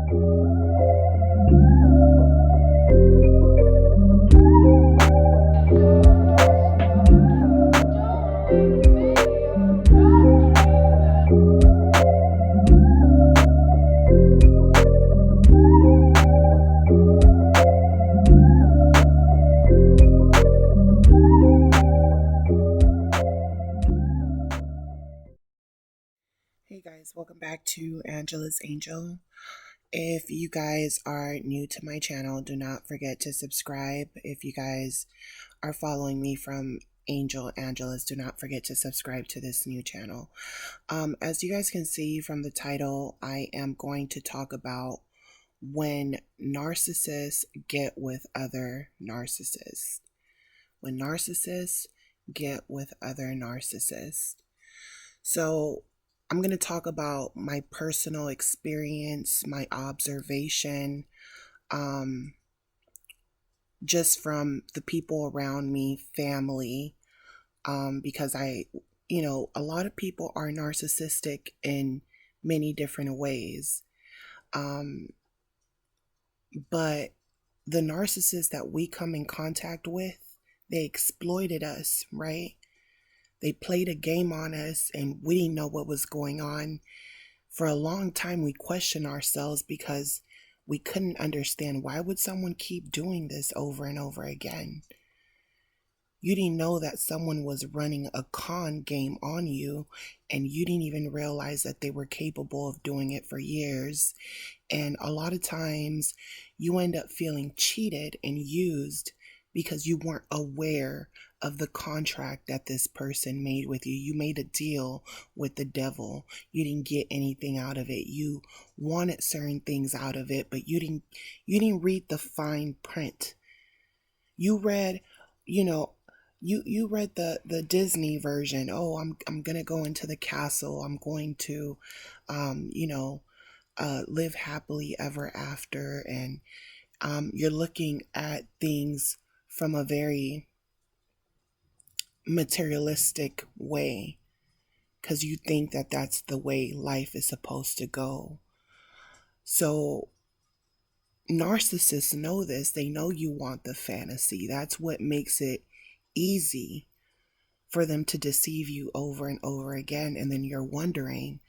Hey guys, welcome back to Angela's Angel. If you guys are new to my channel, do not forget to subscribe. If you guys are following me from Angela's, do not forget to subscribe to this new channel. As you guys can see from the title, I am going to talk about when narcissists get with other narcissists. When narcissists get with other narcissists. So I'm going to talk about my personal experience, my observation, just from the people around me, family, because a lot of people are narcissistic in many different ways. But the narcissists that we come in contact with, they exploited us, right? They played a game on us and we didn't know what was going on. For a long time, we questioned ourselves because we couldn't understand, why would someone keep doing this over and over again? You didn't know that someone was running a con game on you, and you didn't even realize that they were capable of doing it for years. And a lot of times you end up feeling cheated and used because you weren't aware of the contract that this person made with you. You made a deal with the devil. You didn't get anything out of it. You wanted certain things out of it, but you didn't read the fine print. You read, you read the Disney version. Oh, I'm gonna go into the castle. I'm going to live happily ever after. And you're looking at things from a very materialistic way because you think that that's the way life is supposed to go. So narcissists know this. They know you want the fantasy. That's what makes it easy for them to deceive you over and over again. And then you're wondering,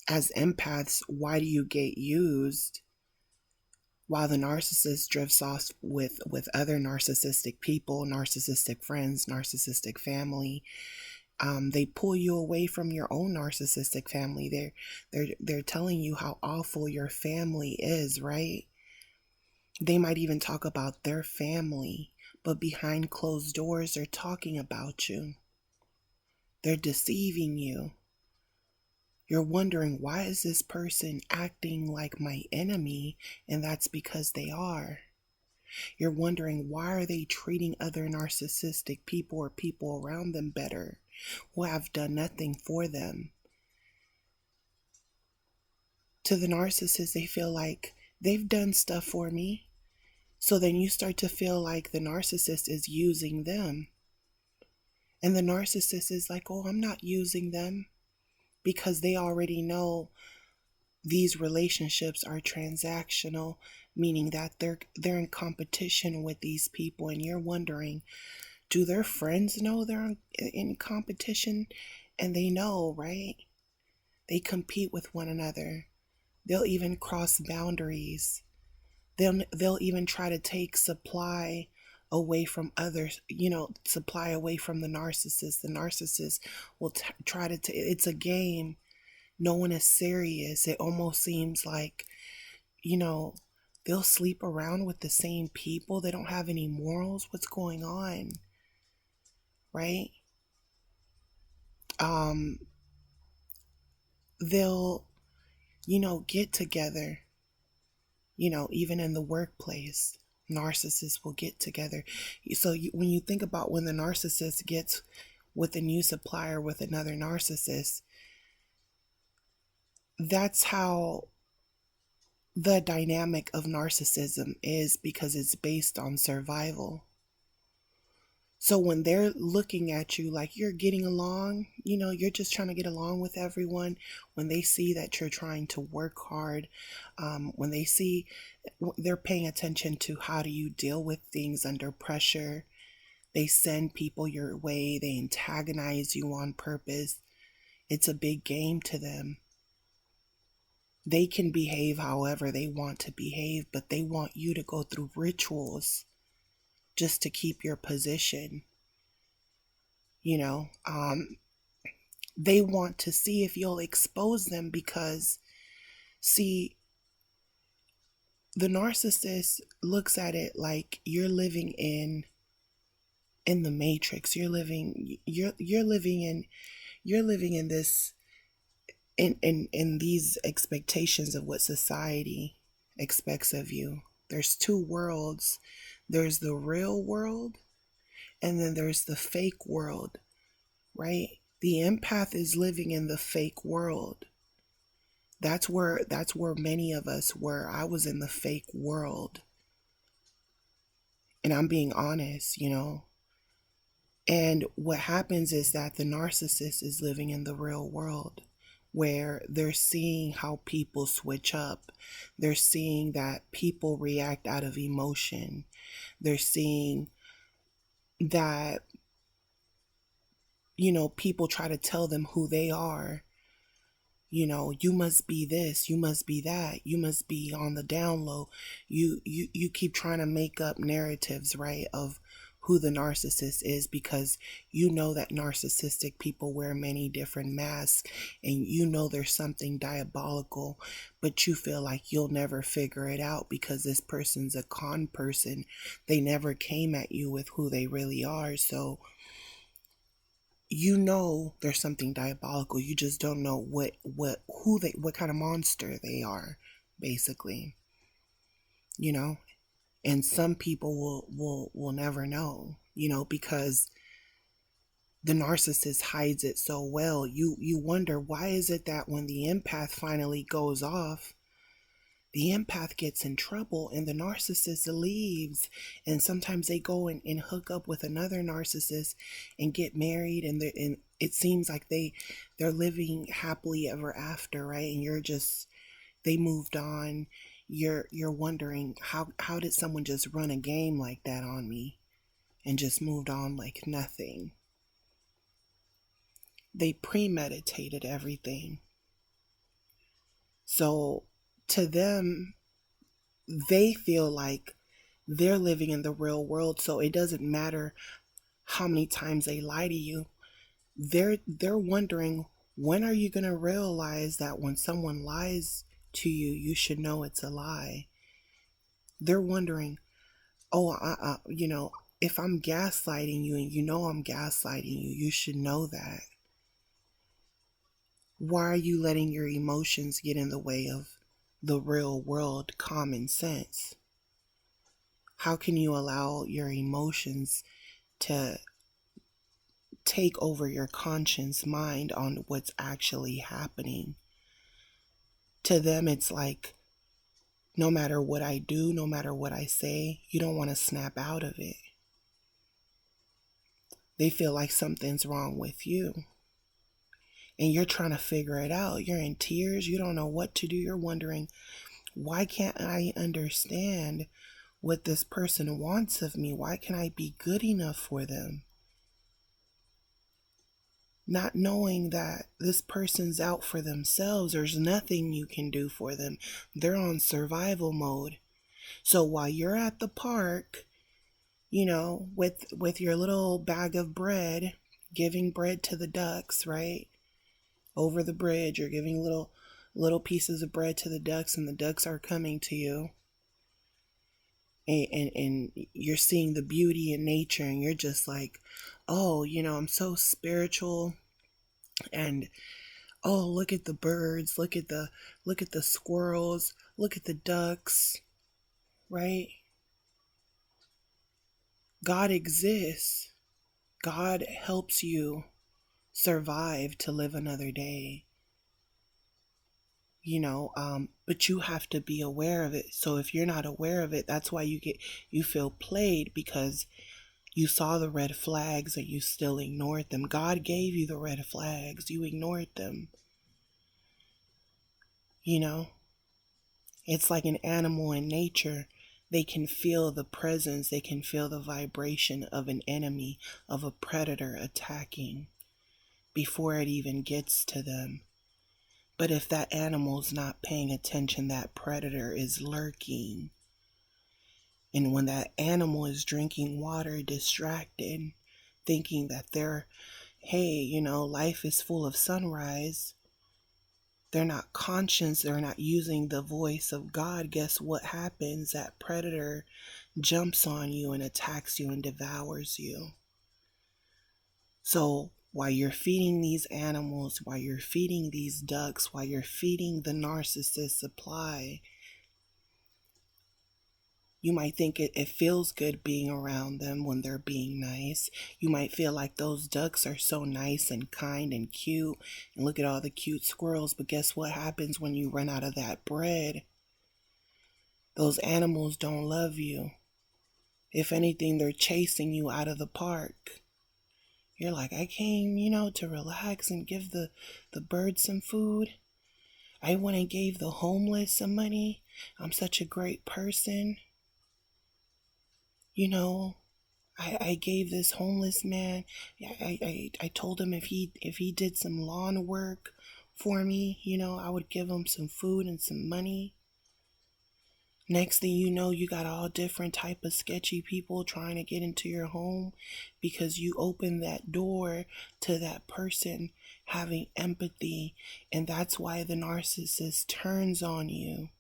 as empaths, why do you get used while the narcissist drifts off with other narcissistic people, narcissistic friends, narcissistic family? They pull you away from your own narcissistic family. They're telling you how awful your family is, right? They might even talk about their family, but behind closed doors, they're talking about you. They're deceiving you. You're wondering, why is this person acting like my enemy? And that's because they are. You're wondering, why are they treating other narcissistic people or people around them better who have done nothing for them? To the narcissist, they feel like they've done stuff for me. So then you start to feel like the narcissist is using them. And the narcissist is like, oh, I'm not using them, because they already know these relationships are transactional, meaning that they're in competition with these people. And you're wondering, do their friends know they're in competition? And they know, right? They compete with one another. They'll even cross boundaries. They'll even try to take supply away from others, supply away from the narcissist. The narcissist will try to it's a game. No one is serious. It almost seems like, they'll sleep around with the same people. They don't have any morals. What's going on? Right? They'll, get together, even in the workplace. Narcissists will get together. So when you think about when the narcissist gets with a new supplier with another narcissist, that's how the dynamic of narcissism is, because it's based on survival. So when they're looking at you like you're getting along, you're just trying to get along with everyone, when they see that you're trying to work hard, when they see they're paying attention to how do you deal with things under pressure, they send people your way, they antagonize you on purpose. It's a big game to them. They can behave however they want to behave, but they want you to go through rituals just to keep your position. You know, they want to see if you'll expose them because, see, the narcissist looks at it like you're living in the matrix. You're living in this in these expectations of what society expects of you. There's two worlds. There's the real world and then there's the fake world, right? The empath is living in the fake world. That's where many of us were. I was in the fake world. And I'm being honest. And what happens is that the narcissist is living in the real world where they're seeing how people switch up. They're seeing that people react out of emotion. They're seeing that, people try to tell them who they are. You must be this, you must be that, you must be on the down low. You keep trying to make up narratives, right, of who the narcissist is, because that narcissistic people wear many different masks, and there's something diabolical, but you feel like you'll never figure it out because this person's a con person. They never came at you with who they really are, so there's something diabolical. You just don't know what kind of monster they are, basically. And some people will never know, because the narcissist hides it so well. You wonder, why is it that when the empath finally goes off, the empath gets in trouble and the narcissist leaves, and sometimes they go and hook up with another narcissist and get married, and it seems like they're living happily ever after, right? And they moved on. You're wondering, how did someone just run a game like that on me and just moved on like nothing? They premeditated everything. So to them, they feel like they're living in the real world, so it doesn't matter how many times they lie to you. They're wondering, when are you going to realize that when someone lies to you, you should know it's a lie? They're wondering, if I'm gaslighting you and I'm gaslighting you, you should know that. Why are you letting your emotions get in the way of the real world common sense? How can you allow your emotions to take over your conscious mind on what's actually happening? To them, it's like, no matter what I do, no matter what I say, you don't want to snap out of it. They feel like something's wrong with you. And you're trying to figure it out. You're in tears. You don't know what to do. You're wondering, why can't I understand what this person wants of me? Why can't I be good enough for them? Not knowing that this person's out for themselves. There's nothing you can do for them. They're on survival mode. So while you're at the park, with your little bag of bread, giving bread to the ducks, right? Over the bridge, you're giving little pieces of bread to the ducks, and the ducks are coming to you. And you're seeing the beauty in nature, and you're just like, oh, I'm so spiritual, and oh, look at the birds, look at the squirrels, look at the ducks, right? God exists. God helps you survive to live another day. But you have to be aware of it. So if you're not aware of it, that's why you feel played, because You saw the red flags and you still ignored them. God gave you the red flags. You ignored them. You know, it's like an animal in nature. They can feel the presence, they can feel the vibration of an enemy, of a predator attacking before it even gets to them. But if that animal's not paying attention, that predator is lurking. And when that animal is drinking water, distracted, thinking that hey, life is full of sunrise, they're not conscious, they're not using the voice of God, guess what happens? That predator jumps on you and attacks you and devours you. So while you're feeding these animals, while you're feeding these ducks, while you're feeding the narcissist supply, you might think it feels good being around them when they're being nice. You might feel like those ducks are so nice and kind and cute, and look at all the cute squirrels, but guess what happens when you run out of that bread? Those animals don't love you. If anything, they're chasing you out of the park. You're like, I came, to relax and give the birds some food. I went and gave the homeless some money. I'm such a great person. I gave this homeless man, I told him if he did some lawn work for me, I would give him some food and some money. Next thing you know, you got all different type of sketchy people trying to get into your home because you opened that door to that person having empathy. And that's why the narcissist turns on you.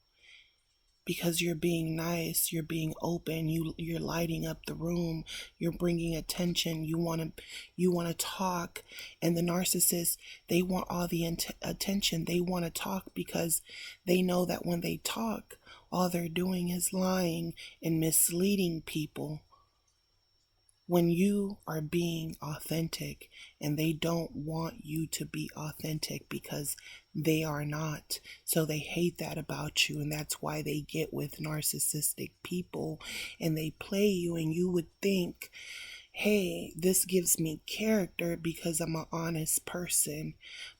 Because you're being nice, you're being open, you're lighting up the room, you're bringing attention, you want to talk. And the narcissist, they want all the attention. They want to talk because they know that when they talk, all they're doing is lying and misleading people. When you are being authentic, and they don't want you to be authentic because they are not. So they hate that about you, and that's why they get with narcissistic people and they play you, and you would think, hey, this gives me character because I'm an honest person.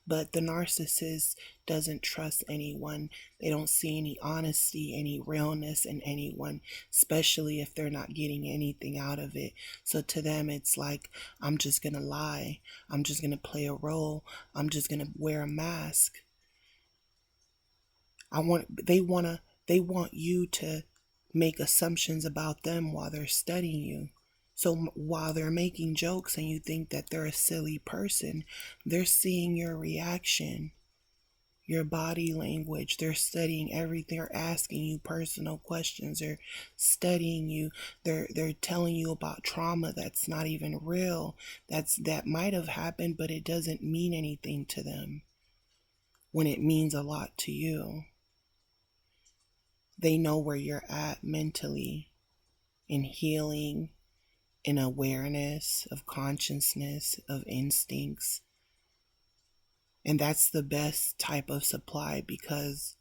But the narcissist doesn't trust anyone. They don't see any honesty, any realness in anyone, especially if they're not getting anything out of it. So to them, it's like, I'm just going to lie. I'm just going to play a role. I'm just going to wear a mask. They want you to make assumptions about them while they're studying you. So while they're making jokes and you think that they're a silly person, they're seeing your reaction, your body language. They're studying everything. They're asking you personal questions. They're studying you. They're telling you about trauma that's not even real. That might have happened, but it doesn't mean anything to them when it means a lot to you. They know where you're at mentally in healing, in awareness of consciousness, of instincts. And that's the best type of supply because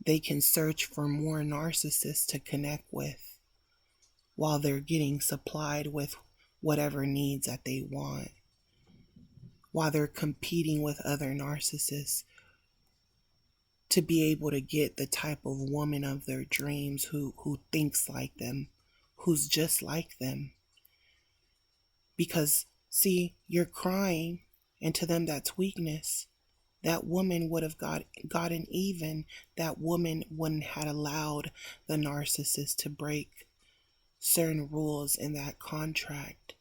they can search for more narcissists to connect with while they're getting supplied with whatever needs that they want, while they're competing with other narcissists to be able to get the type of woman of their dreams who thinks like them, who's just like them. Because, see, you're crying, and to them that's weakness. That woman would have gotten even. That woman wouldn't have allowed the narcissist to break certain rules in that contract.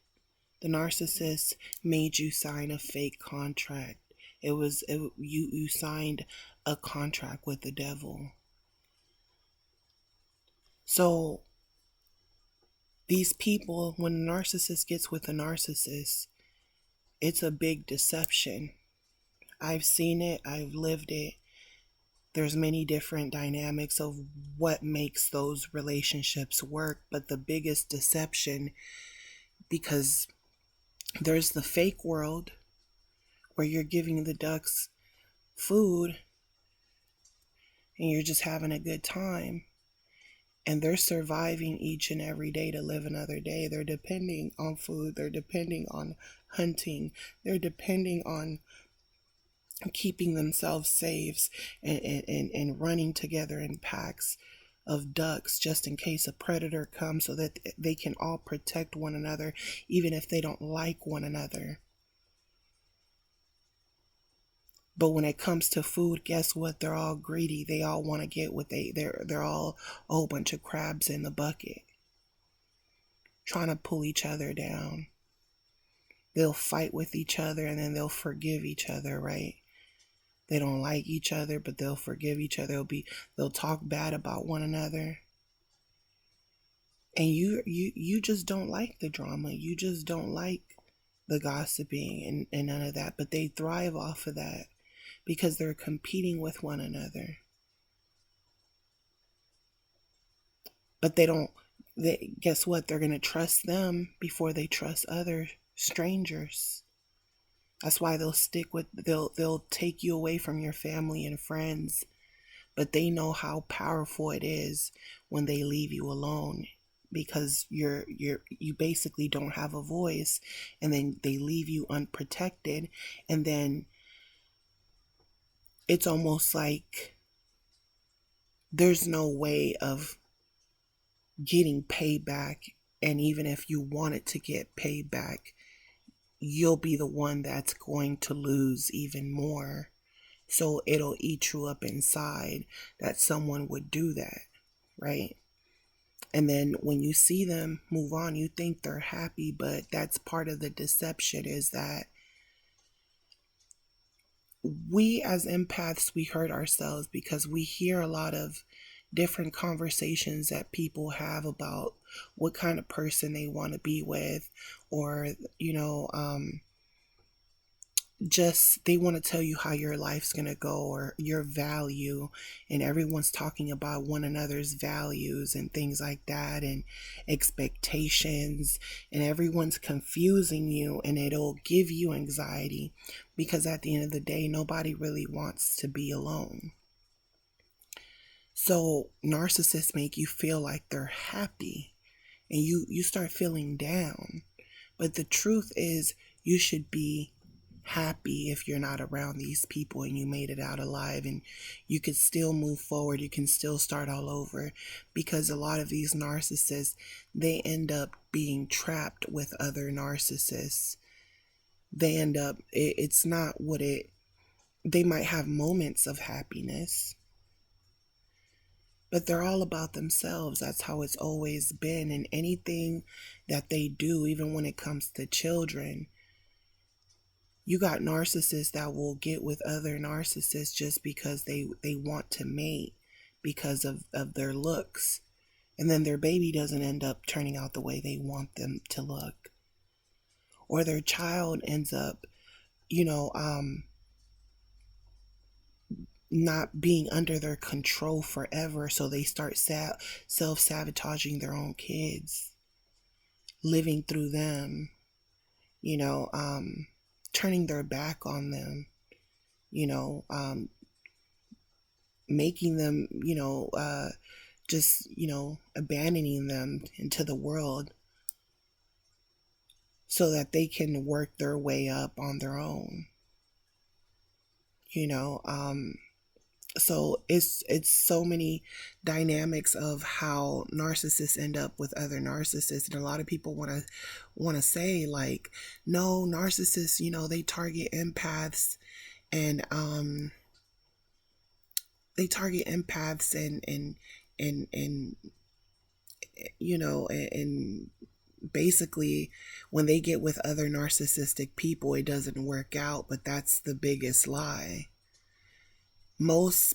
The narcissist made you sign a fake contract. You signed a contract with the devil. So these people, when a narcissist gets with a narcissist, it's a big deception. I've seen it, I've lived it. There's many different dynamics of what makes those relationships work, but the biggest deception, because there's the fake world where you're giving the ducks food and you're just having a good time. and they're surviving each and every day to live another day. They're depending on food, they're depending on hunting, they're depending on keeping themselves safe, and running together in packs of ducks just in case a predator comes, so that they can all protect one another even if they don't like one another. But when it comes to food, guess what? They're all greedy. They all want to get what they're all a whole bunch of crabs in the bucket, trying to pull each other down. They'll fight with each other and then they'll forgive each other, right? They don't like each other, but they'll forgive each other. They'll talk bad about one another. And you just don't like the drama. You just don't like the gossiping and none of that. But they thrive off of that because they're competing with one another. But guess what? They're going to trust them before they trust other strangers. That's why they'll take you away from your family and friends. But they know how powerful it is when they leave you alone, because you basically don't have a voice, and then they leave you unprotected, and then it's almost like there's no way of getting payback. And even if you wanted to get payback, you'll be the one that's going to lose even more. So it'll eat you up inside that someone would do that, right? And then when you see them move on, you think they're happy, but that's part of the deception, is that we as empaths, we hurt ourselves because we hear a lot of different conversations that people have about what kind of person they want to be with, or, just they want to tell you how your life's going to go or your value, and everyone's talking about one another's values and things like that, and expectations, and everyone's confusing you, and it'll give you anxiety because at the end of the day, nobody really wants to be alone. So narcissists make you feel like they're happy, and you start feeling down. But the truth is, you should be happy if you're not around these people and you made it out alive, and you could still move forward. You can still start all over, because a lot of these narcissists, they end up being trapped with other narcissists. They end up, it's not they might have moments of happiness, but they're all about themselves. That's how it's always been. And anything that they do, even when it comes to children, you got narcissists that will get with other narcissists just because they want to mate because of their looks. And then their baby doesn't end up turning out the way they want them to look. Or their child ends up, not being under their control forever. So they start self-sabotaging their own kids, living through them, turning their back on them, making them, just, abandoning them into the world so that they can work their way up on their own, so it's so many dynamics of how narcissists end up with other narcissists. And a lot of people want to say, like, no, narcissists, they target empaths, and and basically when they get with other narcissistic people, it doesn't work out. But that's the biggest lie. Most,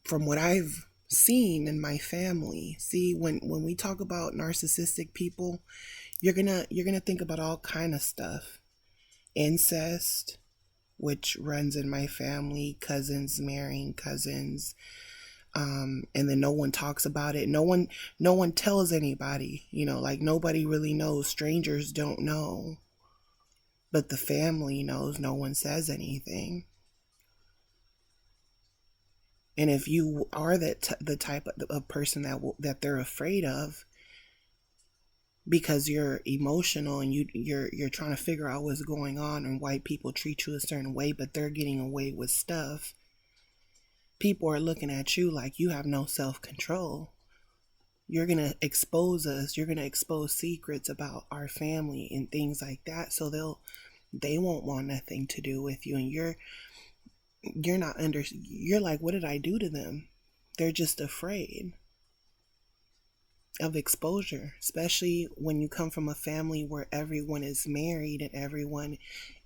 from what I've seen in my family, see, when we talk about narcissistic people, you're gonna think about all kind of stuff. Incest, which runs in my family, cousins marrying cousins, and then no one talks about it. No one tells anybody, like nobody really knows. Strangers don't know, but the family knows. No one says anything. And if you are the type of person that they're afraid of, because you're emotional and you're trying to figure out what's going on, and white people treat you a certain way, but they're getting away with stuff, people are looking at you like you have no self-control. You're going to expose us. You're going to expose secrets about our family and things like that. So they won't want nothing to do with you. And you're like, what did I do to them? They're just afraid of exposure, especially when you come from a family where everyone is married and everyone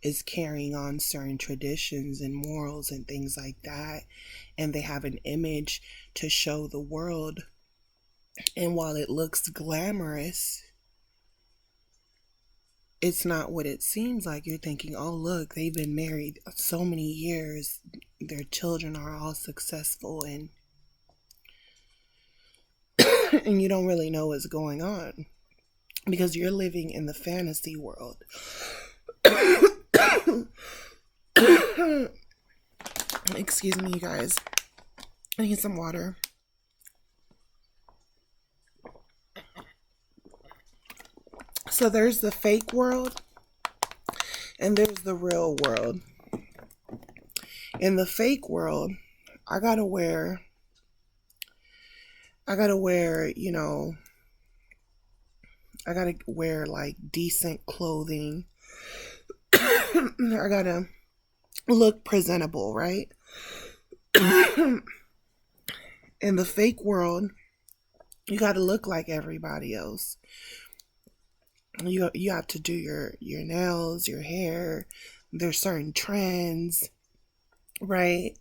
is carrying on certain traditions and morals and things like that. And they have an image to show the world. And while it looks glamorous, it's not what it seems like. You're thinking, oh, look, they've been married so many years. Their children are all successful, and and you don't really know what's going on because you're living in the fantasy world. Excuse me, you guys. I need some water. So there's the fake world and there's the real world. In the fake world, I gotta wear, you know, I gotta wear like decent clothing. I gotta look presentable, right? In the fake world, you gotta look like everybody else. You have to do your nails, your hair. There's certain trends, right?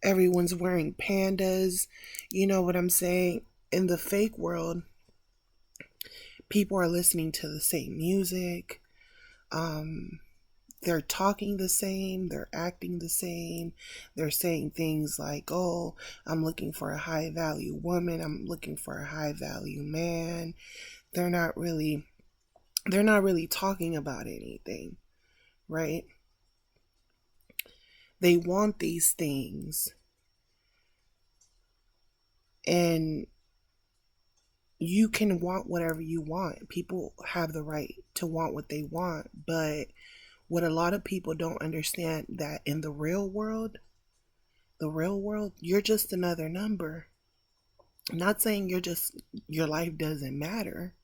Everyone's wearing pandas. You know what I'm saying? In the fake world, people are listening to the same music. They're talking the same. They're acting the same. They're saying things like, oh, I'm looking for a high value woman. I'm looking for a high value man. They're not really talking about anything, right? They want these things, and you can want whatever you want. People have the right to want what they want, but what a lot of people don't understand, that in the real world, you're just another number. I'm not saying your life doesn't matter.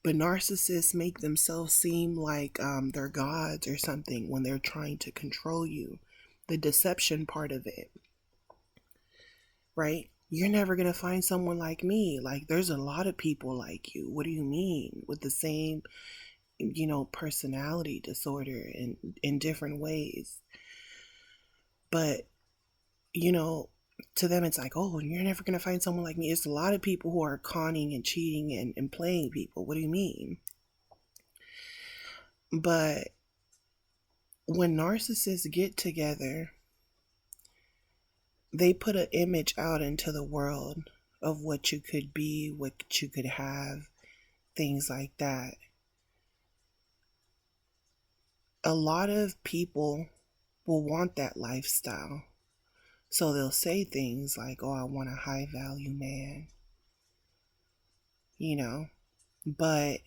But narcissists make themselves seem like they're gods or something when they're trying to control you. The deception part of it, right? You're never going to find someone like me. Like, there's a lot of people like you. What do you mean? With the same, personality disorder in different ways. But, to them it's like, oh, you're never going to find someone like me. It's a lot of people who are conning and cheating and playing people. What do you mean? But when narcissists get together, they put an image out into the world of what you could be, what you could have, things like that. A lot of people will want that lifestyle. So they'll say things like, oh, I want a high value man. But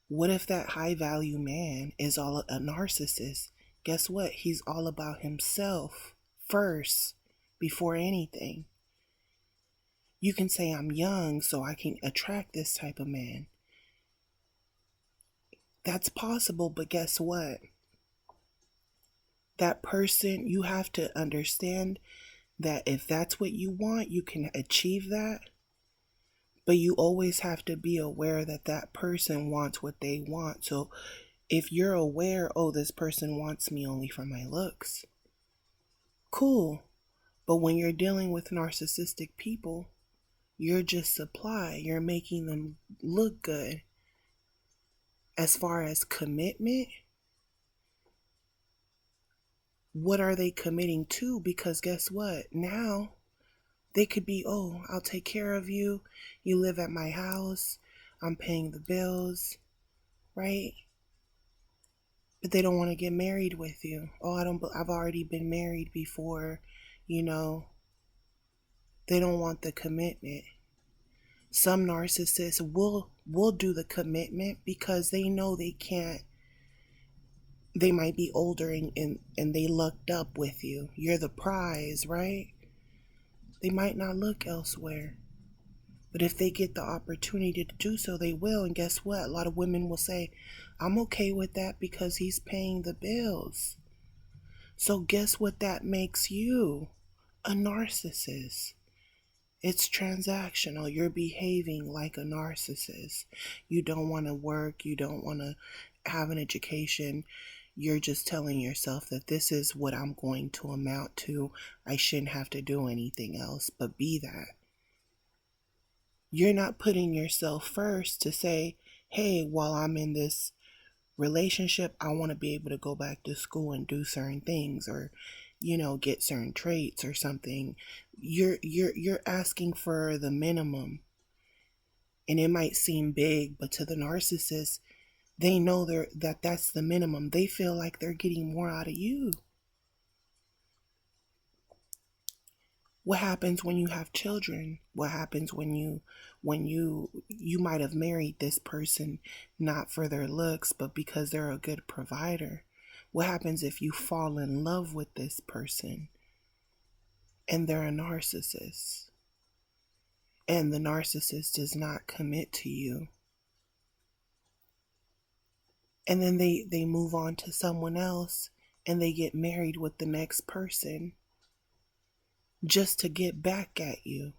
what if that high value man is all a narcissist? Guess what? He's all about himself first, before anything. You can say I'm young so I can attract this type of man. That's possible, but guess what? That person, you have to understand that if that's what you want, you can achieve that. But you always have to be aware that that person wants what they want. So if you're aware, oh, this person wants me only for my looks, cool. But when you're dealing with narcissistic people, you're just supply. You're making them look good. As far as commitment, what are they committing to? Because guess what? Now they could be, oh, I'll take care of you. You live at my house. I'm paying the bills, right? But they don't want to get married with you. Oh, I've already been married before. You know, they don't want the commitment. Some narcissists will do the commitment because they know they can't. They might be older and they lucked up with you. You're the prize, right? They might not look elsewhere. But if they get the opportunity to do so, they will. And guess what? A lot of women will say, I'm okay with that because he's paying the bills. So guess what that makes you? A narcissist. It's transactional. You're behaving like a narcissist. You don't want to work. You don't want to have an education. You're just telling yourself that this is what I'm going to amount to. I shouldn't have to do anything else but be that. You're not putting yourself first to say, hey, while I'm in this relationship, I want to be able to go back to school and do certain things, or get certain traits or something. You're asking for the minimum. And it might seem big, but to the narcissist, they know that's the minimum. They feel like they're getting more out of you. What happens when you have children? What happens when you might have married this person not for their looks, but because they're a good provider? What happens if you fall in love with this person and they're a narcissist, and the narcissist does not commit to you, and then they move on to someone else and they get married with the next person just to get back at you?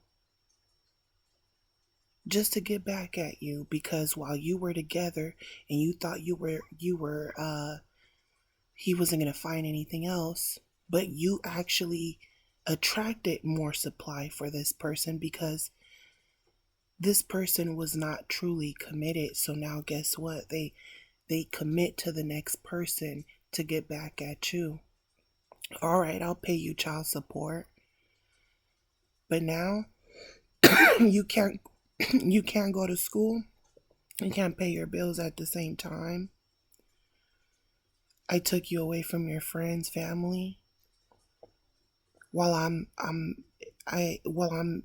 Just to get back at you, because while you were together and you thought he wasn't going to find anything else, but you actually attracted more supply for this person because this person was not truly committed. So now guess what? They commit to the next person to get back at you. All right, I'll pay you child support. But now you can't go to school. You can't pay your bills at the same time. I took you away from your friends, family, while I'm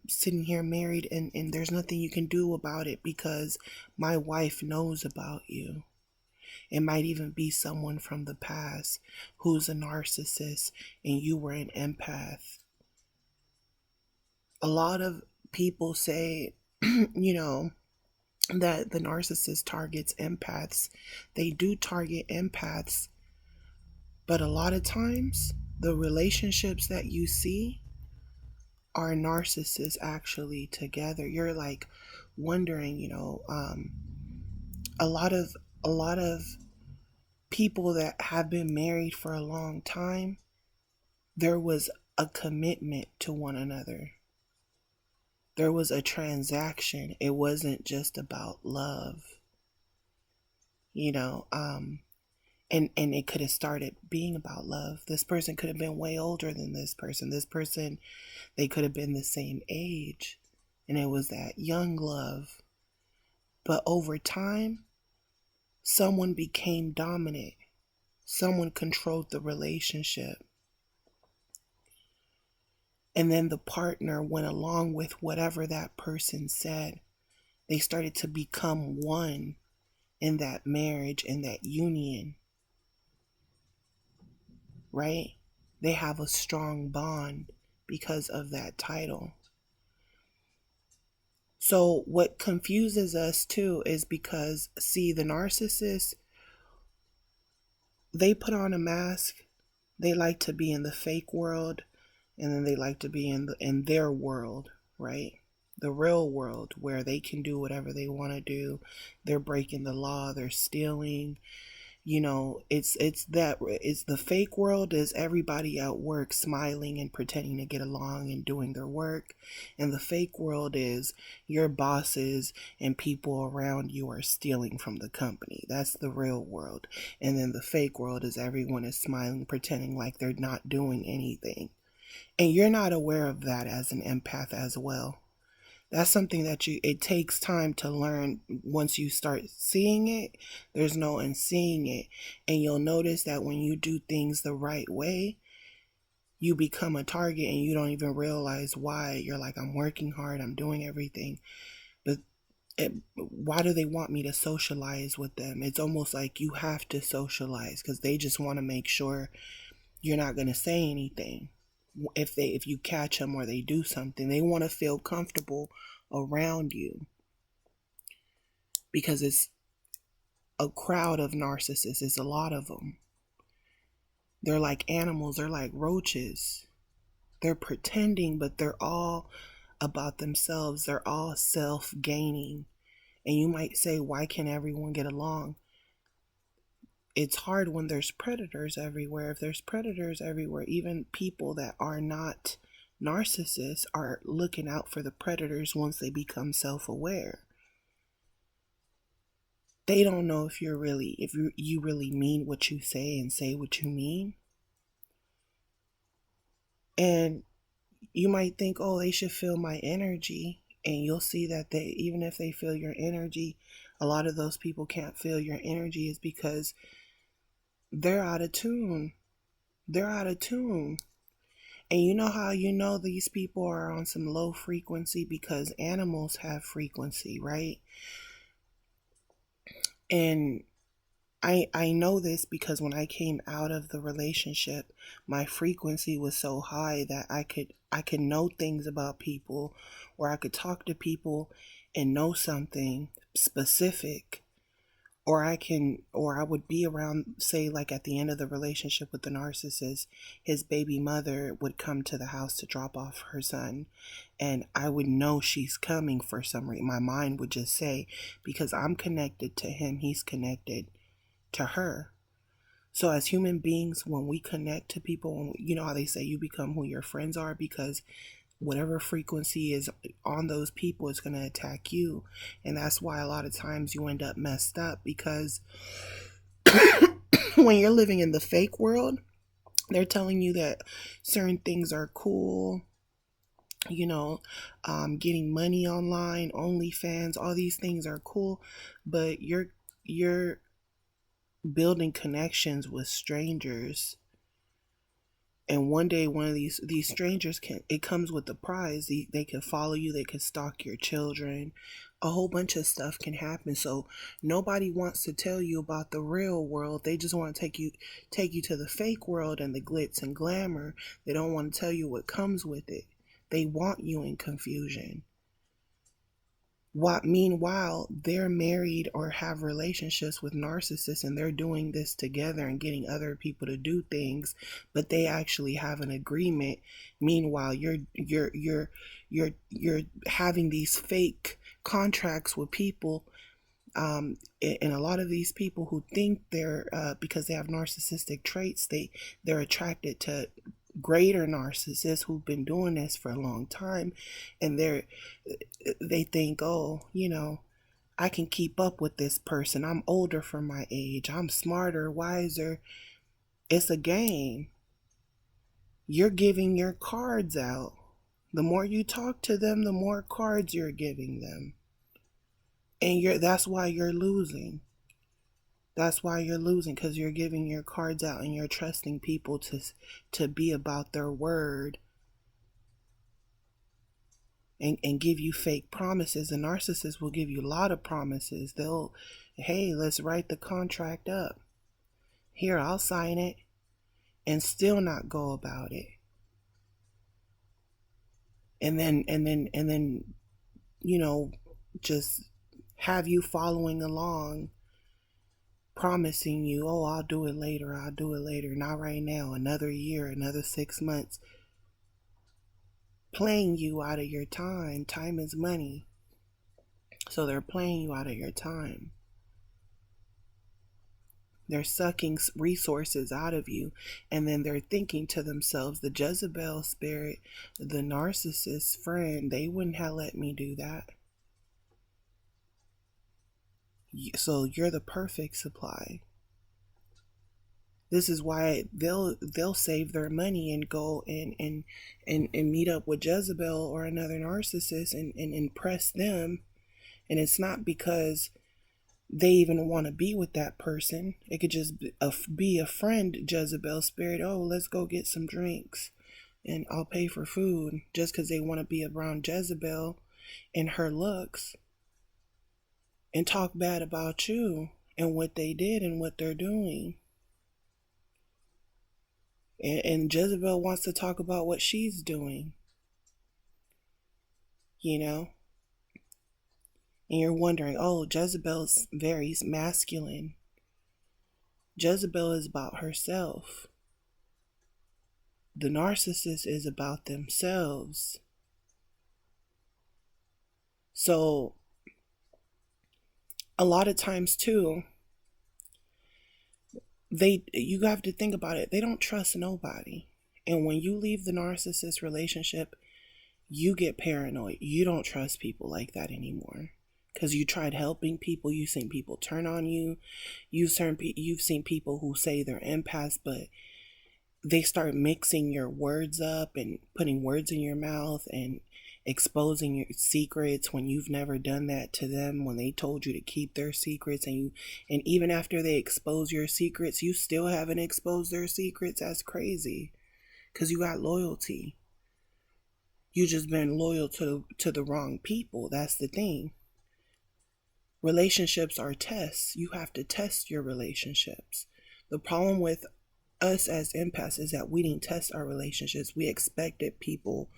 sitting here married, and there's nothing you can do about it because my wife knows about you. It might even be someone from the past who's a narcissist and you were an empath. A lot of people say, that the narcissist targets empaths. They do target empaths, but a lot of times the relationships that you see are narcissists actually together. You're like wondering, a lot of people that have been married for a long time, there was a commitment to one another. There was a transaction. It wasn't just about love, and it could have started being about love. This person could have been way older than this person. This person, they could have been the same age, and it was that young love. But over time, someone became dominant. Someone controlled the relationship. And then the partner went along with whatever that person said. They started to become one in that marriage, in that union. Right? They have a strong bond because of that title. So what confuses us too is because, see, the narcissists, they put on a mask. They like to be in the fake world, and then they like to be in their world, right? The real world where they can do whatever they want to do. They're breaking the law. They're stealing. It's the fake world is everybody at work smiling and pretending to get along and doing their work. And the fake world is your bosses and people around you are stealing from the company. That's the real world. And then the fake world is everyone is smiling, pretending like they're not doing anything. And you're not aware of that as an empath as well. That's something that it takes time to learn. Once you start seeing it, there's no unseeing it. And you'll notice that when you do things the right way, you become a target and you don't even realize why. You're like, I'm working hard, I'm doing everything, but why do they want me to socialize with them? It's almost like you have to socialize because they just want to make sure you're not going to say anything. If you catch them or they do something, they want to feel comfortable around you because it's a crowd of narcissists. It's a lot of them. They're like animals. They're like roaches. They're pretending, but they're all about themselves. They're all self-gaining. And you might say, why can't everyone get along? It's hard when there's predators everywhere. If there's predators everywhere, even people that are not narcissists are looking out for the predators once they become self-aware. They don't know if you really mean what you say and say what you mean. And you might think, oh, they should feel my energy. And you'll see that even if they feel your energy, a lot of those people can't feel your energy is because they're out of tune. They're out of tune. And you know how you know these people are on some low frequency? Because animals have frequency, right? And I know this because when I came out of the relationship, my frequency was so high that I could know things about people, or I could talk to people and know something specific, or I would be around, say, like at the end of the relationship with the narcissist, his baby mother would come to the house to drop off her son, and I would know she's coming for some reason. My mind would just say, because I'm connected to him, he's connected to her. So as human beings, when we connect to people, you know how they say you become who your friends are, because whatever frequency is on those people is going to attack you. And that's why a lot of times you end up messed up, because when you're living in the fake world, they're telling you that certain things are cool, you know, getting money online, OnlyFans, all these things are cool, but you're building connections with strangers, and one day one of these strangers it comes with a prize. They can follow you, they can stalk your children, a whole bunch of stuff can happen. So nobody wants to tell you about the real world. They just want to take you to the fake world and the glitz and glamour. They don't want to tell you what comes with it. They want you in confusion. Meanwhile, they're married or have relationships with narcissists, and they're doing this together and getting other people to do things, but they actually have an agreement. Meanwhile, you're having these fake contracts with people, and a lot of these people who think they're because they have narcissistic traits, they're attracted to greater narcissists who've been doing this for a long time, and they think, oh, I can keep up with this person. I'm older for my age. I'm smarter, wiser. It's a game. You're giving your cards out. The more you talk to them, the more cards you're giving them. And that's why you're losing. That's why you're losing, because you're giving your cards out and you're trusting people to be about their word and give you fake promises. A narcissist will give you a lot of promises. Hey, let's write the contract up. Here, I'll sign it, and still not go about it. And then, just have you following along, promising you, oh, I'll do it later, not right now, another year, another 6 months, playing you out of your time. Time is money. So they're playing you out of your time. They're sucking resources out of you, and then they're thinking to themselves, the Jezebel spirit, the narcissist friend, they wouldn't have let me do that. So you're the perfect supply. This is why they'll save their money and go and meet up with Jezebel or another narcissist and impress them. And it's not because they even want to be with that person. It could just be a friend, Jezebel spirit. Oh, let's go get some drinks. and I'll pay for food just because they want to be around Jezebel and her looks and talk bad about you and what they did and what they're doing. And Jezebel wants to talk about what she's doing, you know? And you're wondering, oh, Jezebel's very masculine. Jezebel is about herself. The narcissist is about themselves. So, a lot of times too, you have to think about it. They don't trust nobody. And when you leave the narcissist relationship, you get paranoid. You don't trust people like that anymore. Because you tried helping people, you've seen people turn on you, you've seen people who say they're empaths, but they start mixing your words up and putting words in your mouth and exposing your secrets when you've never done that to them, when they told you to keep their secrets, and even after they expose your secrets, you still haven't exposed their secrets. That's crazy, because you got loyalty. You just been loyal to the wrong people. That's the thing. Relationships are tests. You have to test your relationships. The problem with us as empaths is that we didn't test our relationships. We expected people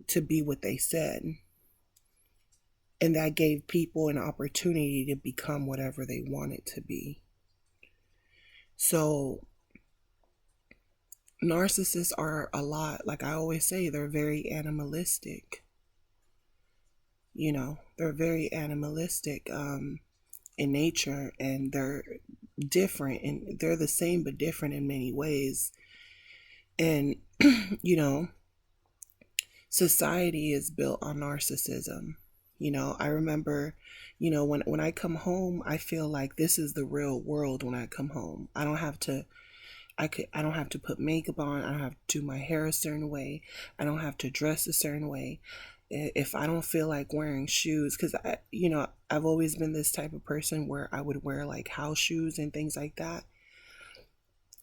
to be what they said. And that gave people an opportunity to become whatever they wanted to be. So narcissists are a lot, like I always say, they're very animalistic. You know, they're very animalistic in nature, and they're different, and they're the same but different in many ways. And, you know, society is built on narcissism. You know, I remember, you know, when I come home, I feel like this is the real world when I come home. I don't have to put makeup on. I don't have to do my hair a certain way. I don't have to dress a certain way. If I don't feel like wearing shoes, because I've always been this type of person where I would wear like house shoes and things like that.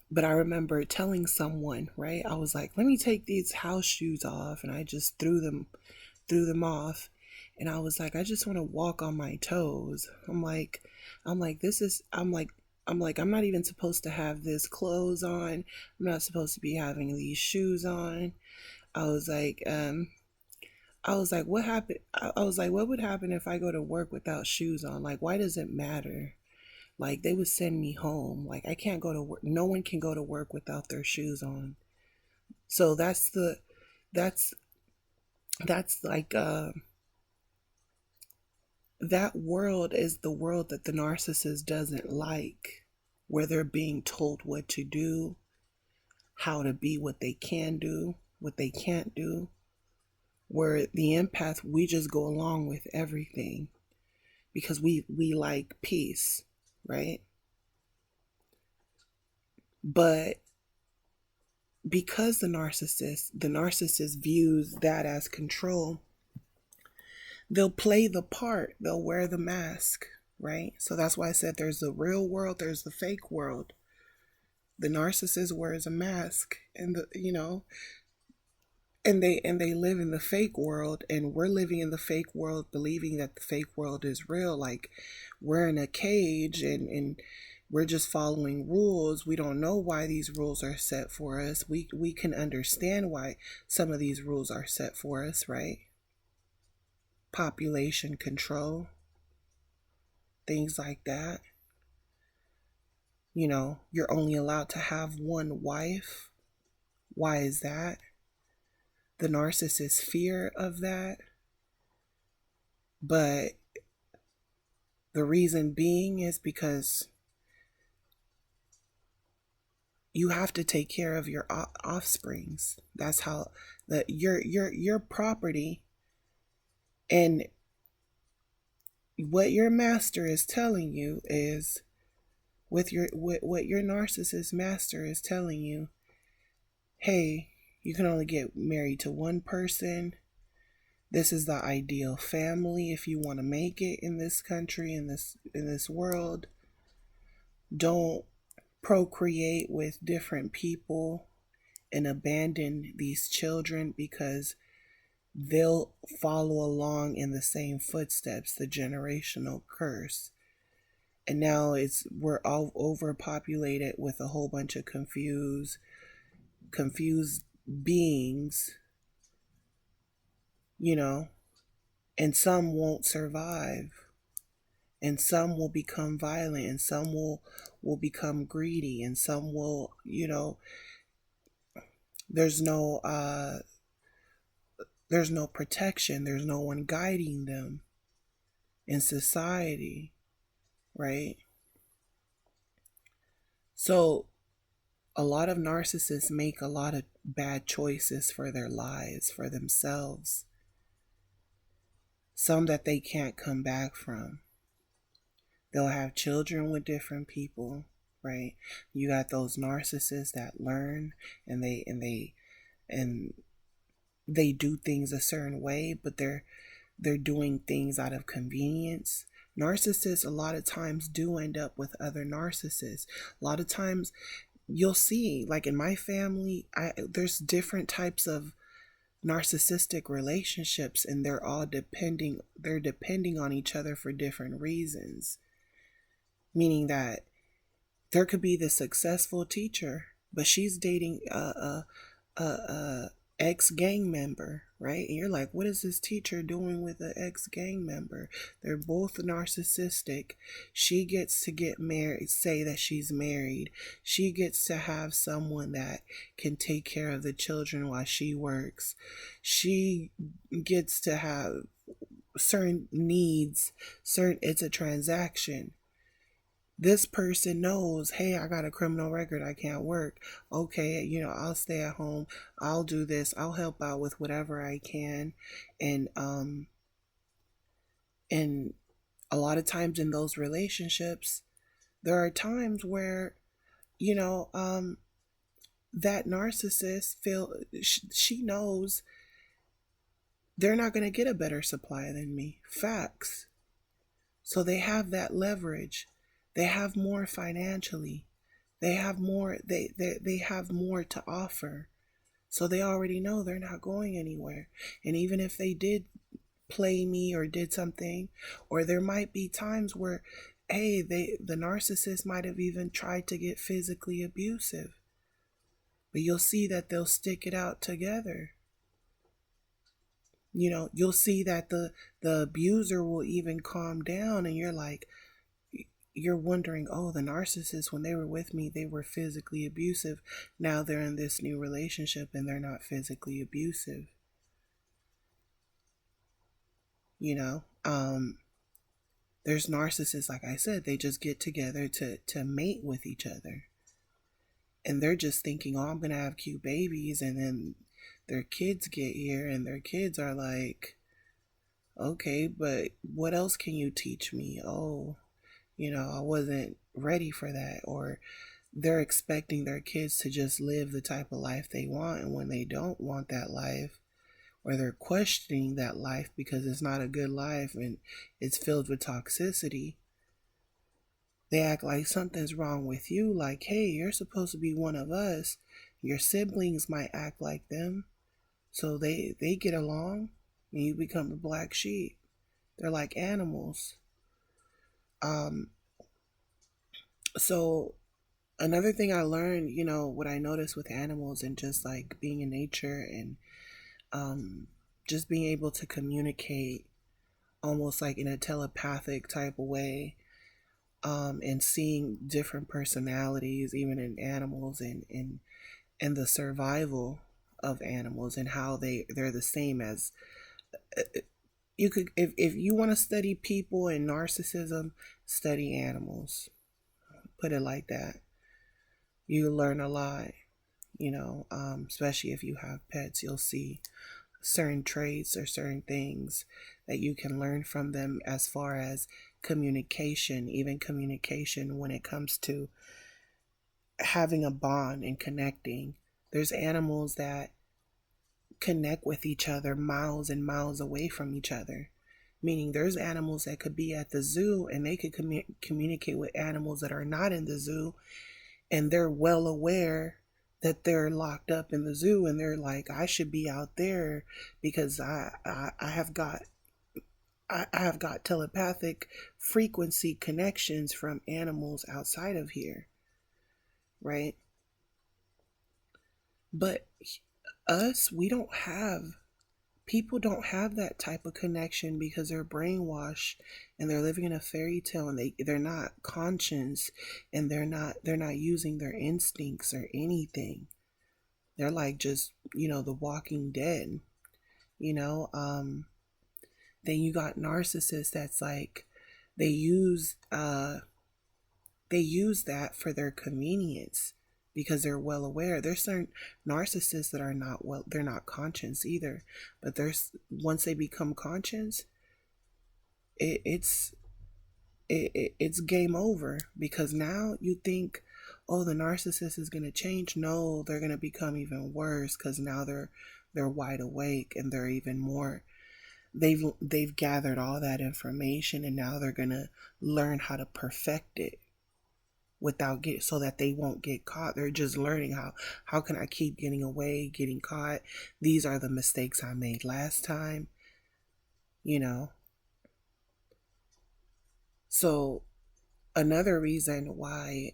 But I remember telling someone, right? I was like, let me take these house shoes off, and I just threw them off. And I was like, I just want to walk on my toes. I'm like, I'm not even supposed to have this clothes on. I'm not supposed to be having these shoes on. I was like, what happened? I was like, what would happen if I go to work without shoes on? Like, why does it matter? Like, they would send me home. Like, I can't go to work. No one can go to work without their shoes on. So that's like, that world is the world that the narcissist doesn't like, where they're being told what to do, how to be, what they can do, what they can't do. Where the empath, we just go along with everything because we like peace, right? But because the narcissist views that as control, they'll play the part, they'll wear the mask, right? So that's why I said there's the real world, there's the fake world. The narcissist wears a mask, and and they live in the fake world, and we're living in the fake world believing that the fake world is real. Like, we're in a cage, and we're just following rules. We don't know why these rules are set for us. We can understand why some of these rules are set for us, right? Population control, things like that. You're only allowed to have one wife. Why is that? The narcissist's fear of that. But the reason being is because you have to take care of your offsprings. That's how your property, and what your master is telling you is, what your narcissist master is telling you, hey, you can only get married to one person. This is the ideal family if you want to make it in this country, in this world. Don't procreate with different people. and abandon these children because they'll follow along in the same footsteps, the generational curse. And now we're all overpopulated with a whole bunch of confused beings, you know, and some won't survive, and some will become violent, and some will become greedy, and some will, there's no there's no protection, there's no one guiding them in society, right? So a lot of narcissists make a lot of bad choices for their lives, for themselves, some that they can't come back from. They'll have children with different people, right? You got those narcissists that learn, and they do things a certain way, but they're doing things out of convenience. Narcissists a lot of times do end up with other narcissists. A lot of times you'll see, like in my family, there's different types of narcissistic relationships, and they're depending on each other for different reasons. Meaning that there could be the successful teacher, but she's dating a ex gang member, right? And you're like, what is this teacher doing with an ex gang member? They're both narcissistic. She gets to get married, say that she's married. She gets to have someone that can take care of the children while she works. She gets to have certain needs, it's a transaction. This person knows, hey, I got a criminal record, I can't work. Okay, I'll stay at home. I'll do this. I'll help out with whatever I can. And a lot of times in those relationships, there are times where, that narcissist she knows they're not going to get a better supply than me. Facts. So they have that leverage. They have more financially. They have more. They have more to offer. So they already know they're not going anywhere. And even if they did play me or did something, or there might be times where, hey, the narcissist might have even tried to get physically abusive. But you'll see that they'll stick it out together. You'll see that the abuser will even calm down, and you're wondering, oh, the narcissist, when they were with me, they were physically abusive. Now they're in this new relationship and they're not physically abusive. There's narcissists, like I said, they just get together to mate with each other. And they're just thinking, oh, I'm going to have cute babies. And then their kids get here and their kids are like, okay, but what else can you teach me? Oh, I wasn't ready for that. Or they're expecting their kids to just live the type of life they want. And when they don't want that life, or they're questioning that life because it's not a good life and it's filled with toxicity, they act like something's wrong with you. Like, hey, you're supposed to be one of us. Your siblings might act like them. So they get along and you become the black sheep. They're like animals. So another thing I learned, what I noticed with animals and just like being in nature and just being able to communicate almost like in a telepathic type of way, and seeing different personalities even in animals and the survival of animals and how they're the same as you could if you want to study people and narcissism, study animals. Put it like that. You learn a lot, especially if you have pets. You'll see certain traits or certain things that you can learn from them as far as communication, even communication when it comes to having a bond and connecting. There's animals that connect with each other miles and miles away from each other. Meaning there's animals that could be at the zoo and they could communicate with animals that are not in the zoo, and they're well aware that they're locked up in the zoo and they're like, I should be out there because I have got I have got telepathic frequency connections from animals outside of here, right? But us, we don't have people don't have that type of connection because they're brainwashed and they're living in a fairy tale, and they're not conscious, and they're not using their instincts or anything. They're like just, the walking dead, you know. Then you got narcissists that's like they use that for their convenience because they're well aware. There's certain narcissists that are not well, they're not conscious either. But there's once they become conscious, it, it's it's game over, because now you think, oh, the narcissist is going to change. No, they're going to become even worse because now they're wide awake and they're even more. They've gathered all that information, and now they're going to learn how to perfect it without get so that they won't get caught. They're just learning how can I keep getting away, getting caught. These are the mistakes I made last time, you know. So another reason why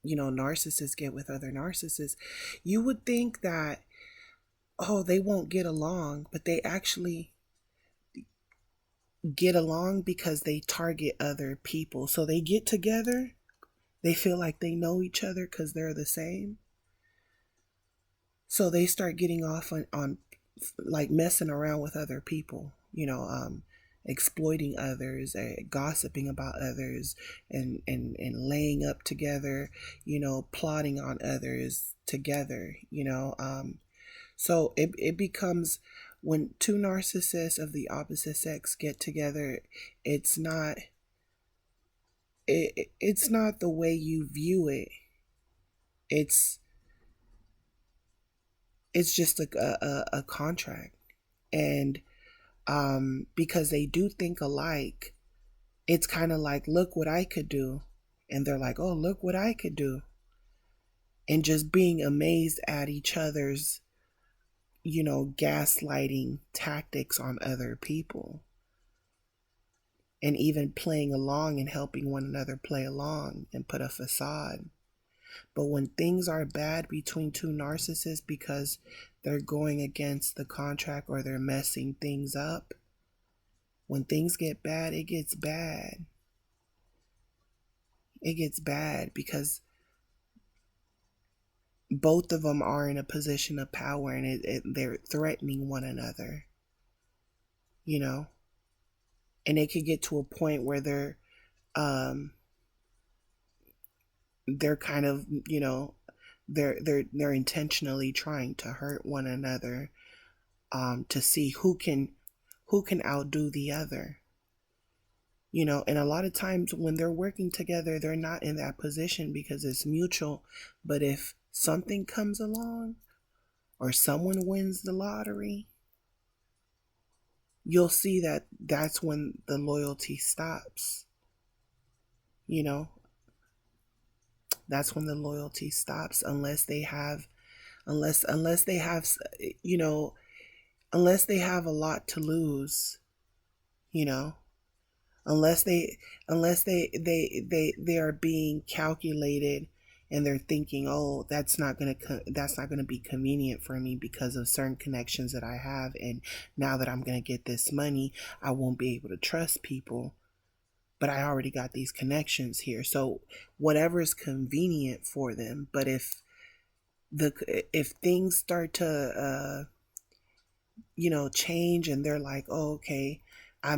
narcissists get with other narcissists, you would think that, oh, they won't get along, but they actually get along because they target other people. So they get together, they feel like they know each other because they're the same. So they start getting off on like messing around with other people, exploiting others, gossiping about others, and laying up together, plotting on others together, so it becomes, when two narcissists of the opposite sex get together, it's not it's not the way you view it. It's it's just a contract. And because they do think alike, it's kind of like, look what I could do. And they're like, oh, look what I could do. And just being amazed at each other's, gaslighting tactics on other people. And even playing along and helping one another play along and put a facade. But when things are bad between two narcissists because they're going against the contract or they're messing things up, when things get bad, it gets bad. It gets bad because both of them are in a position of power, and they're threatening one another, and it could get to a point where they're kind of, they're intentionally trying to hurt one another, to see who can outdo the other. And a lot of times when they're working together, they're not in that position because it's mutual. But if something comes along or someone wins the lottery, you'll see that that's when the loyalty stops. That's when the loyalty stops, unless they have unless they have unless they have a lot to lose, you know unless they are being calculated, and they're thinking, oh, that's not going to be convenient for me because of certain connections that I have, and now that I'm going to get this money, I won't be able to trust people, but I already got these connections here. So whatever is convenient for them. But if things start to change, and they're like, oh, okay, I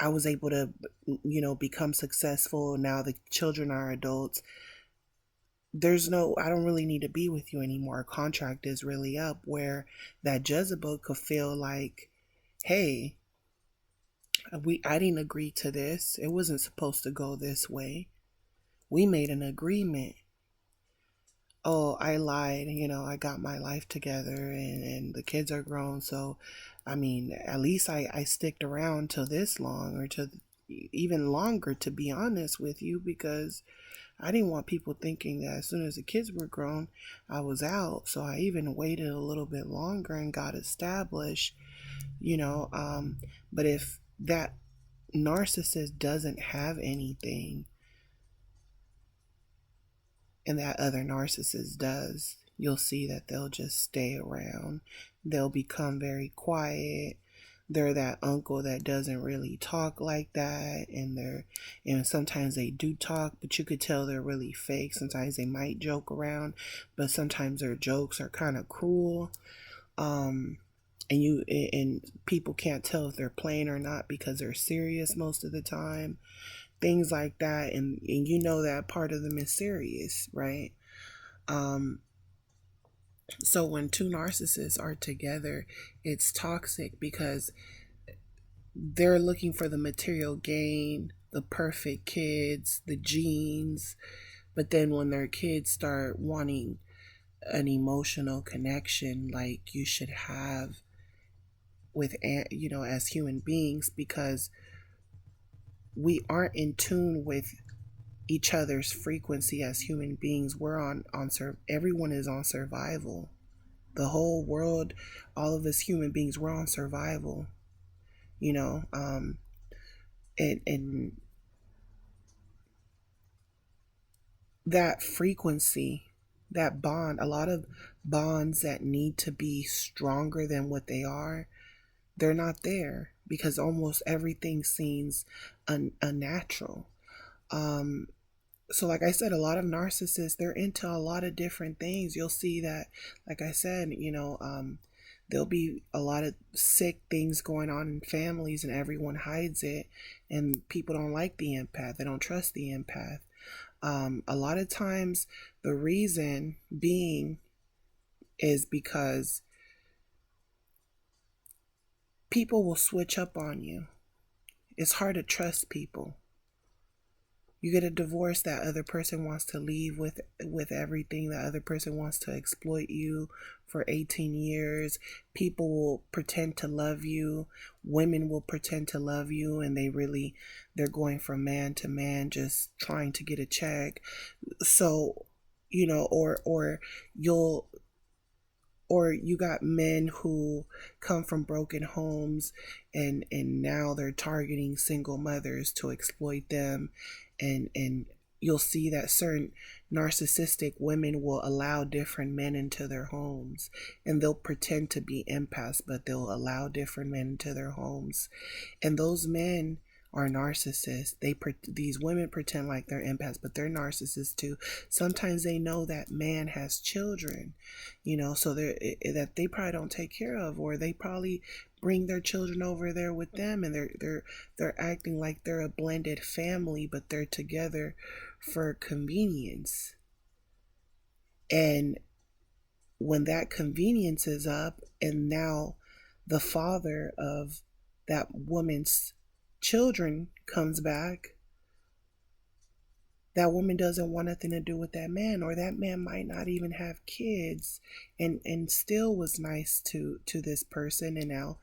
was able to become successful, now the children are adults, I don't really need to be with you anymore. Our contract is really up, where that Jezebel could feel like, hey, I didn't agree to this. It wasn't supposed to go this way. We made an agreement. Oh, I lied. I got my life together, and the kids are grown. So, I mean, at least I sticked around till this long, or to even longer, to be honest with you, because I didn't want people thinking that as soon as the kids were grown, I was out. So I even waited a little bit longer and got established, you know. But if that narcissist doesn't have anything and that other narcissist does, you'll see that they'll just stay around. They'll become very quiet. They're that uncle that doesn't really talk like that, and sometimes they do talk, but you could tell they're really fake. Sometimes they might joke around, but sometimes their jokes are kind of cruel. Um, and people can't tell if they're playing or not because they're serious most of the time, things like that, and you know that part of them is serious, right? um so when two narcissists are together, it's toxic because they're looking for the material gain, the perfect kids, the genes, but then when their kids start wanting an emotional connection like you should have with, as human beings, because we aren't in tune with each other's frequency as human beings. We're everyone is on survival. The whole world, all of us human beings, we're on survival, you know. And that frequency, that bond, a lot of bonds that need to be stronger than what they are, they're not there because almost everything seems unnatural. So like I said, a lot of narcissists, they're into a lot of different things. You'll see that, like I said, there'll be a lot of sick things going on in families and everyone hides it, and people don't like the empath. They don't trust the empath. A lot of times the reason being is because people will switch up on you. It's hard to trust people. You get a divorce, that other person wants to leave with everything. The other person wants to exploit you for 18 years. People will pretend to love you. Women will pretend to love you, and they're going from man to man, just trying to get a check. So, or you'll or you got men who come from broken homes, and now they're targeting single mothers to exploit them, and you'll see that certain narcissistic women will allow different men into their homes, and they'll pretend to be empaths, but they'll allow different men into their homes, and those men are narcissists. These women pretend like they're empaths, but they're narcissists too. Sometimes they know that man has children, so that they probably don't take care of, or they probably bring their children over there with them, and they're acting like they're a blended family, but they're together for convenience. And when that convenience is up, and now the father of that woman's children comes back, that woman doesn't want nothing to do with that man, or that man might not even have kids, and still was nice to this person, and now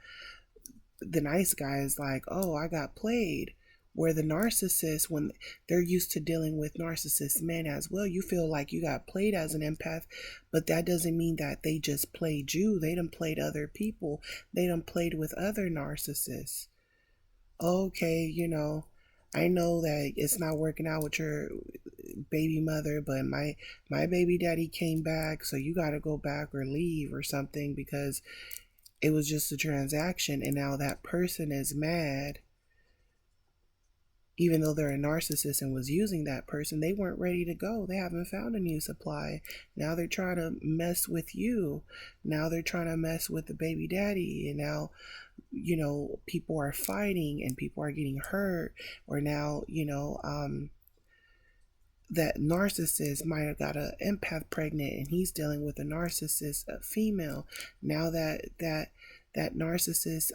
the nice guy is like, oh, I got played. Where the narcissist, when they're used to dealing with narcissist men as well, you feel like you got played as an empath, but that doesn't mean that they just played you. They done played other people. They done played with other narcissists. Okay, I know that it's not working out with your baby mother, but my baby daddy came back, so you got to go back or leave or something, because it was just a transaction, and now that person is mad. Even though they're a narcissist and was using that person, they weren't ready to go. They haven't found a new supply. Now they're trying to mess with you. Now they're trying to mess with the baby daddy. And now, people are fighting and people are getting hurt. Or now, that narcissist might have got an empath pregnant, and he's dealing with a narcissist, a female. Now that narcissist,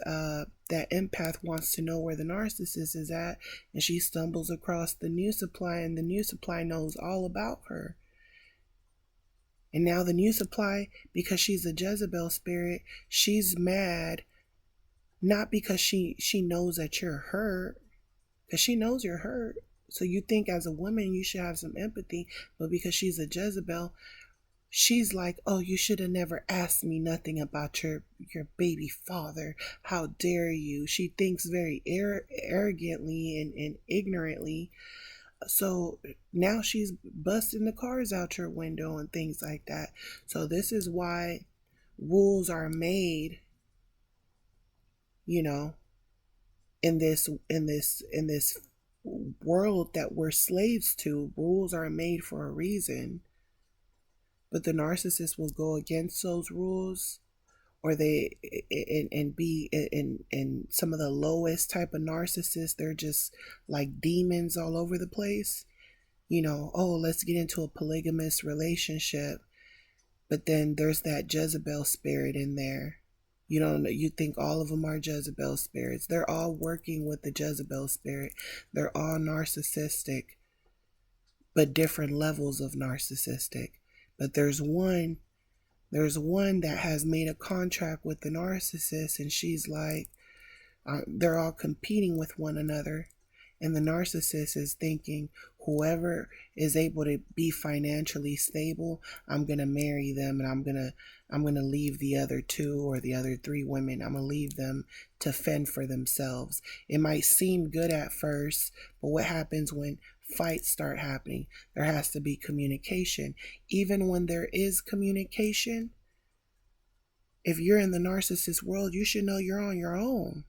that empath wants to know where the narcissist is at, and she stumbles across the new supply, and the new supply knows all about her. And now the new supply, because she's a Jezebel spirit, she's mad, not because she knows that you're hurt, because she knows you're hurt. So you think as a woman you should have some empathy, but because she's a Jezebel, she's like, "Oh, you should have never asked me nothing about your baby father. How dare you?" She thinks very arrogantly and ignorantly. So now she's busting the cars out your window and things like that. So this is why rules are made, you know, in this world that we're slaves to. Rules are made for a reason. But the narcissist will go against those rules, or they and be in some of the lowest type of narcissists. They're just like demons all over the place. Oh, let's get into a polygamous relationship, but then there's that Jezebel spirit in there. You don't know, you think all of them are Jezebel spirits. They're all working with the Jezebel spirit. They're all narcissistic, but different levels of narcissistic. But there's one that has made a contract with the narcissist, and she's like, they're all competing with one another. And the narcissist is thinking, whoever is able to be financially stable, I'm going to marry them, and I'm going to leave the other two or the other three women. I'm going to leave them to fend for themselves. It might seem good at first, but what happens when fights start happening? There has to be communication. Even when there is communication, if you're in the narcissist world, you should know you're on your own.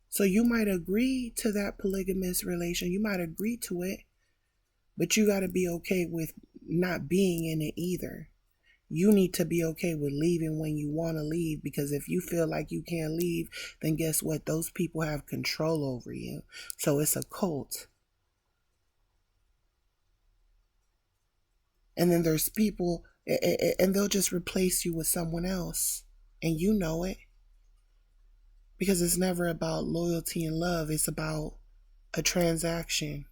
So you might agree to that polygamous relation, you might agree to it, but you got to be okay with not being in it either. You need to be okay with leaving when you want to leave, because if you feel like you can't leave, then guess what? Those people have control over you. So it's a cult. And then there's people, and they'll just replace you with someone else, and you know it. Because it's never about loyalty and love. It's about a transaction.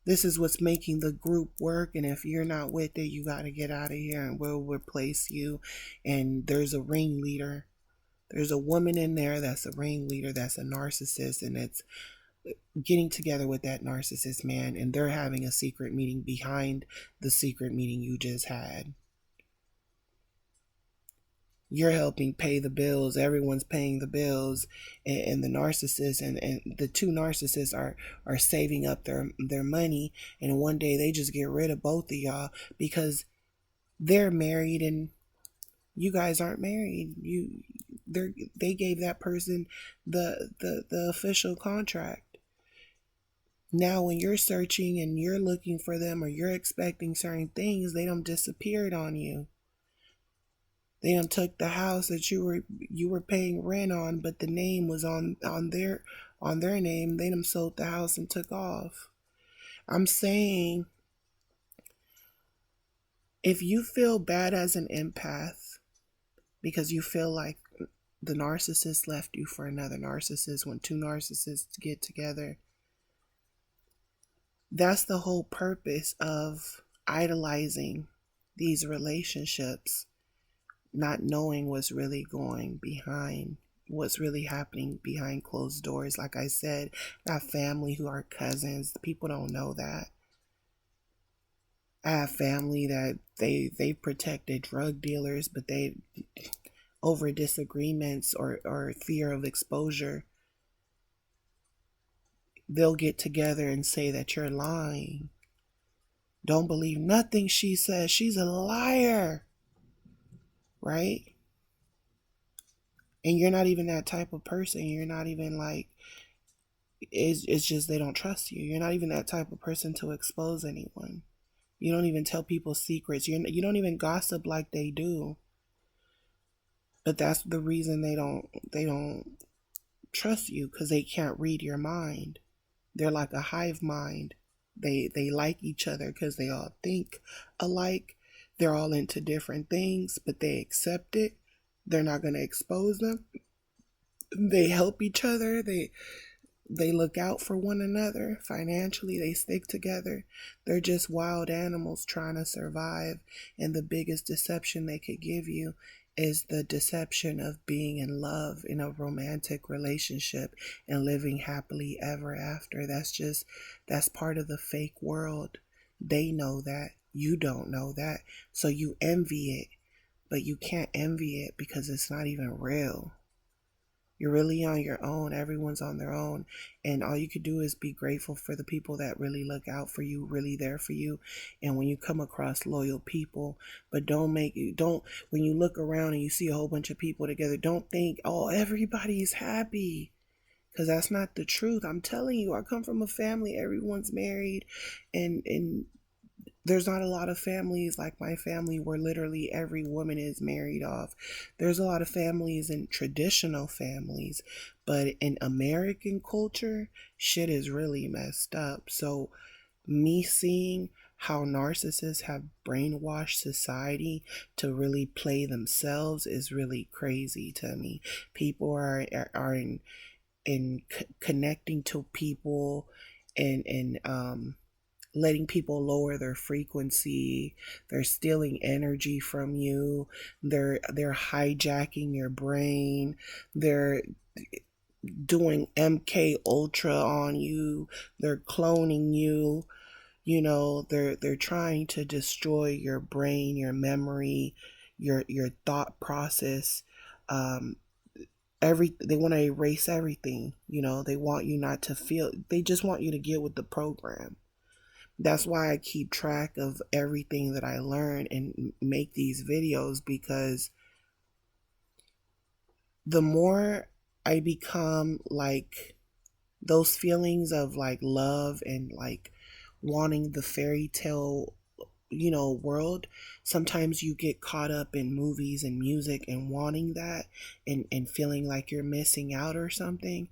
This is what's making the group work. And if you're not with it, you got to get out of here and we'll replace you. And there's a ringleader. There's a woman in there that's a ringleader, that's a narcissist. And it's getting together with that narcissist man. And they're having a secret meeting behind the secret meeting you just had. You're helping pay the bills. Everyone's paying the bills, and the narcissist and the two narcissists are saving up their money, and one day they just get rid of both of y'all because they're married and you guys aren't married. They gave that person the official contract. Now when you're searching and you're looking for them or you're expecting certain things, they done disappeared on you. They done took the house that you were paying rent on, but the name was on their name. They done sold the house and took off. I'm saying, if you feel bad as an empath because you feel like the narcissist left you for another narcissist, when two narcissists get together, that's the whole purpose of idolizing these relationships, not knowing what's really happening behind closed doors. Like I said, I have family who are cousins. People don't know that. I have family that they protected drug dealers, but they, over disagreements or fear of exposure, they'll get together and say that you're lying. Don't believe nothing she says. She's a liar. Right? And you're not even that type of person. You're not even like, it's just they don't trust you. You're not even that type of person to expose anyone. You don't even tell people secrets. You don't even gossip like they do. But that's the reason they don't trust you, because they can't read your mind. They're like a hive mind. They like each other because they all think alike. They're all into different things, but they accept it. They're not going to expose them. They help each other. They look out for one another financially. They stick together. They're just wild animals trying to survive. And the biggest deception they could give you is the deception of being in love in a romantic relationship and living happily ever after. That's part of the fake world. They know that. You don't know that. So you envy it, but you can't envy it because it's not even real. You're really on your own. Everyone's on their own. And all you could do is be grateful for the people that really look out for you, really there for you. And when you come across loyal people, but when you look around and you see a whole bunch of people together, don't think, oh, everybody's happy. Because that's not the truth. I'm telling you, I come from a family, everyone's married, and there's not a lot of families like my family where literally every woman is married off. There's a lot of families in traditional families, but in American culture, shit is really messed up. So me seeing how narcissists have brainwashed society to really play themselves is really crazy to me. People are in connecting to people and letting people lower their frequency. They're stealing energy from you. They're hijacking your brain. They're doing MK Ultra on you. They're cloning you. They're trying to destroy your brain, your memory, your thought process. They want to erase everything. They want you not to feel. They just want you to get with the program. That's why I keep track of everything that I learn and make these videos, because the more I become like those feelings of like love and like wanting the fairy tale, world, sometimes you get caught up in movies and music and wanting that and feeling like you're missing out or something.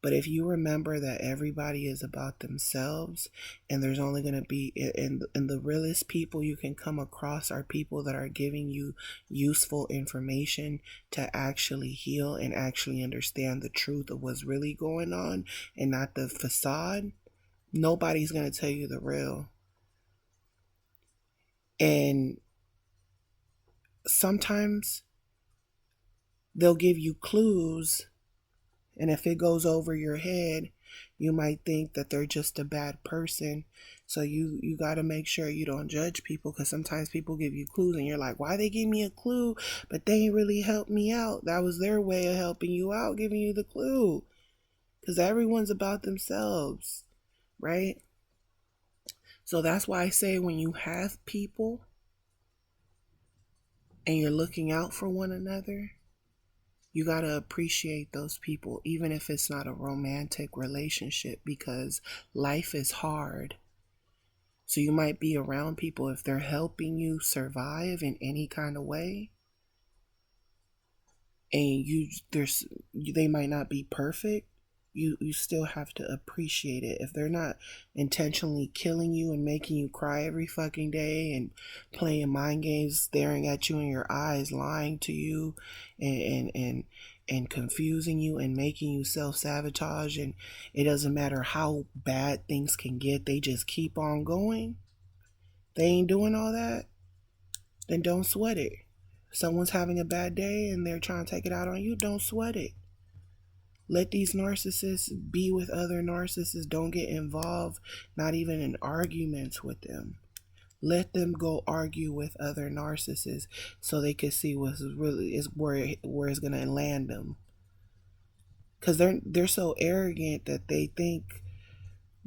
But if you remember that everybody is about themselves, and there's only going to be, and the realest people you can come across are people that are giving you useful information to actually heal and actually understand the truth of what's really going on and not the facade, nobody's going to tell you the real. And sometimes they'll give you clues, and if it goes over your head, you might think that they're just a bad person. So you got to make sure you don't judge people, because sometimes people give you clues and you're like, why they give me a clue? But they ain't really helped me out. That was their way of helping you out, giving you the clue. Because everyone's about themselves, right? So that's why I say, when you have people and you're looking out for one another, you got to appreciate those people, even if it's not a romantic relationship, because life is hard. So you might be around people, if they're helping you survive in any kind of way, and they might not be perfect, you still have to appreciate it. If they're not intentionally killing you and making you cry every fucking day and playing mind games, staring at you in your eyes, lying to you and confusing you and making you self-sabotage, and it doesn't matter how bad things can get, they just keep on going, they ain't doing all that, then don't sweat it. If someone's having a bad day and they're trying to take it out on you, don't sweat it. Let these narcissists be with other narcissists. Don't get involved, not even in arguments with them. Let them go argue with other narcissists so they can see what's really is where it's gonna land them. Because they're so arrogant that they think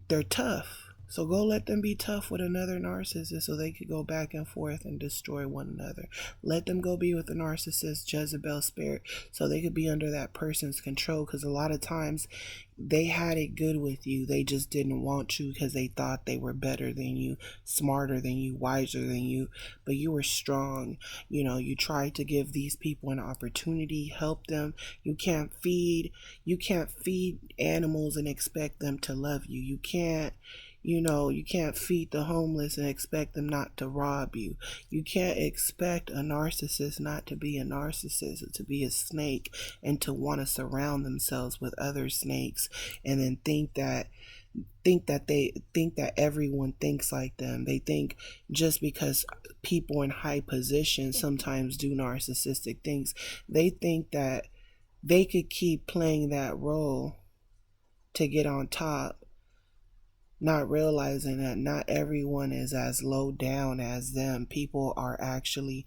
they're tough. So go let them be tough with another narcissist so they could go back and forth and destroy one another. Let them go be with the narcissist Jezebel spirit so they could be under that person's control, because a lot of times they had it good with you. They just didn't want you because they thought they were better than you, smarter than you, wiser than you. But you were strong. You tried to give these people an opportunity, help them. You can't feed animals and expect them to love you. You can't feed the homeless and expect them not to rob you. You can't expect a narcissist not to be a narcissist, to be a snake, and to want to surround themselves with other snakes, and then think that think that everyone thinks like them. They think just because people in high positions sometimes do narcissistic things, they think that they could keep playing that role to get on top, not realizing that not everyone is as low down as them. People are actually,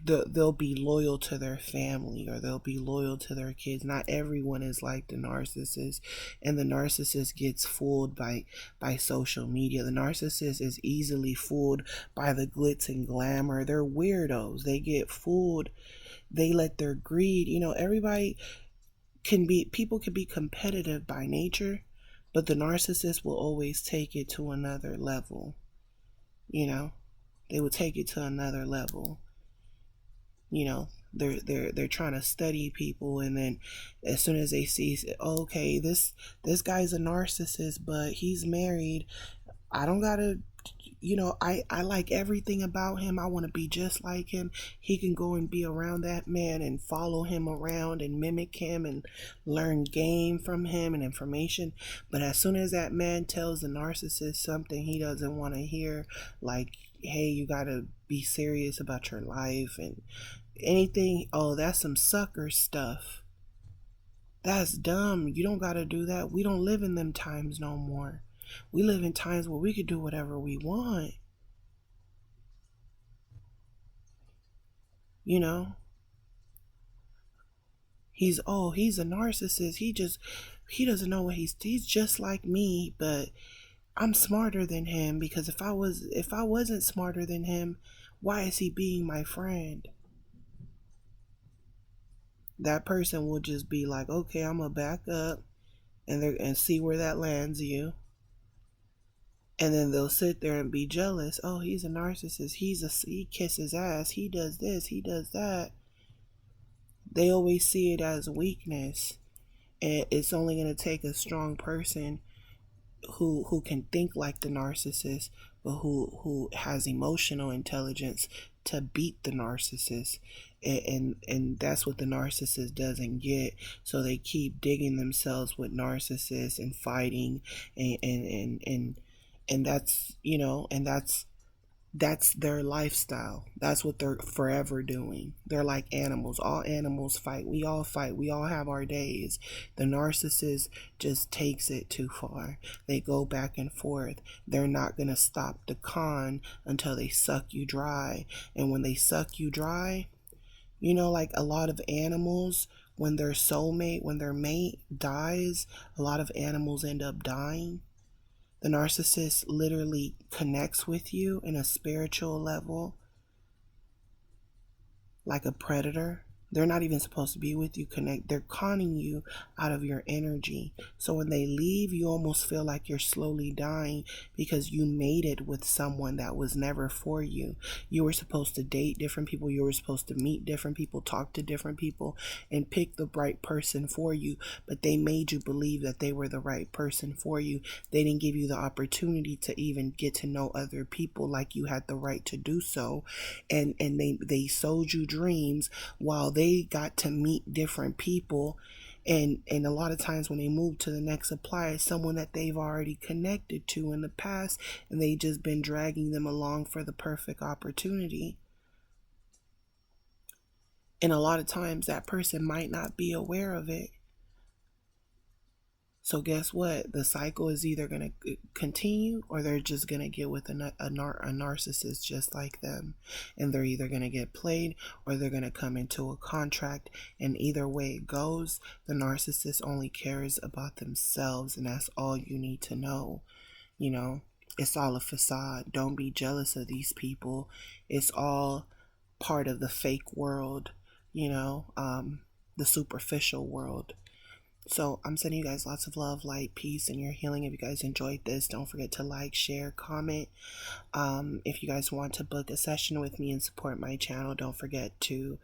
they'll be loyal to their family or they'll be loyal to their kids. Not everyone is like the narcissist, and the narcissist gets fooled by social media. The narcissist is easily fooled by the glitz and glamour. They're weirdos. They get fooled. They let their greed, everybody people can be competitive by nature, but the narcissist will always take it to another level. You know, they will take it to another level. They're trying to study people, and then as soon as they see, okay, this guy's a narcissist, but he's married, I don't gotta, I like everything about him. I want to be just like him. He can go and be around that man and follow him around and mimic him and learn game from him and information. But as soon as that man tells the narcissist something he doesn't want to hear, like, hey, you gotta be serious about your life and anything, oh, that's some sucker stuff. That's dumb. You don't gotta do that. We don't live in them times no more. We live in times where we could do whatever we want. You know? He's a narcissist. He doesn't know what he's just like me, but I'm smarter than him, because if I wasn't smarter than him, why is he being my friend? That person will just be like, okay, I'm gonna back up and see where that lands you. And then they'll sit there and be jealous. Oh, he's a narcissist. He kisses ass. He does this. He does that. They always see it as weakness, and it's only going to take a strong person who can think like the narcissist, but who has emotional intelligence to beat the narcissist. And that's what the narcissist doesn't get. So they keep digging themselves with narcissists and fighting, and that's, that's their lifestyle. That's what they're forever doing. They're like animals. All animals fight. We all fight. We all have our days. The narcissist just takes it too far. They go back and forth. They're not going to stop the con until they suck you dry. And when they suck you dry, like a lot of animals, when when their mate dies, a lot of animals end up dying. The narcissist literally connects with you in a spiritual level like a predator. They're not even supposed to be with you. They're conning you out of your energy. So when they leave, you almost feel like you're slowly dying because you mated with someone that was never for you. You were supposed to date different people. You were supposed to meet different people, talk to different people, and pick the right person for you. But they made you believe that they were the right person for you. They didn't give you the opportunity to even get to know other people like you had the right to do so. And they sold you dreams while they got to meet different people, and a lot of times when they move to the next supply, it's someone that they've already connected to in the past, and they just been dragging them along for the perfect opportunity. And a lot of times that person might not be aware of it. So guess what? The cycle is either going to continue, or they're just going to get with a narcissist just like them. And they're either going to get played, or they're going to come into a contract. And either way it goes, the narcissist only cares about themselves, and that's all you need to know. It's all a facade. Don't be jealous of these people. It's all part of the fake world, the superficial world. So I'm sending you guys lots of love, light, peace, and your healing. If you guys enjoyed this, don't forget to like, share, comment. If you guys want to book a session with me and support my channel, don't forget to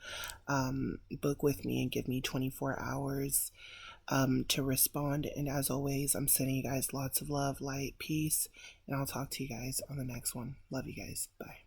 book with me and give me 24 hours to respond. And as always, I'm sending you guys lots of love, light, peace, and I'll talk to you guys on the next one. Love you guys. Bye.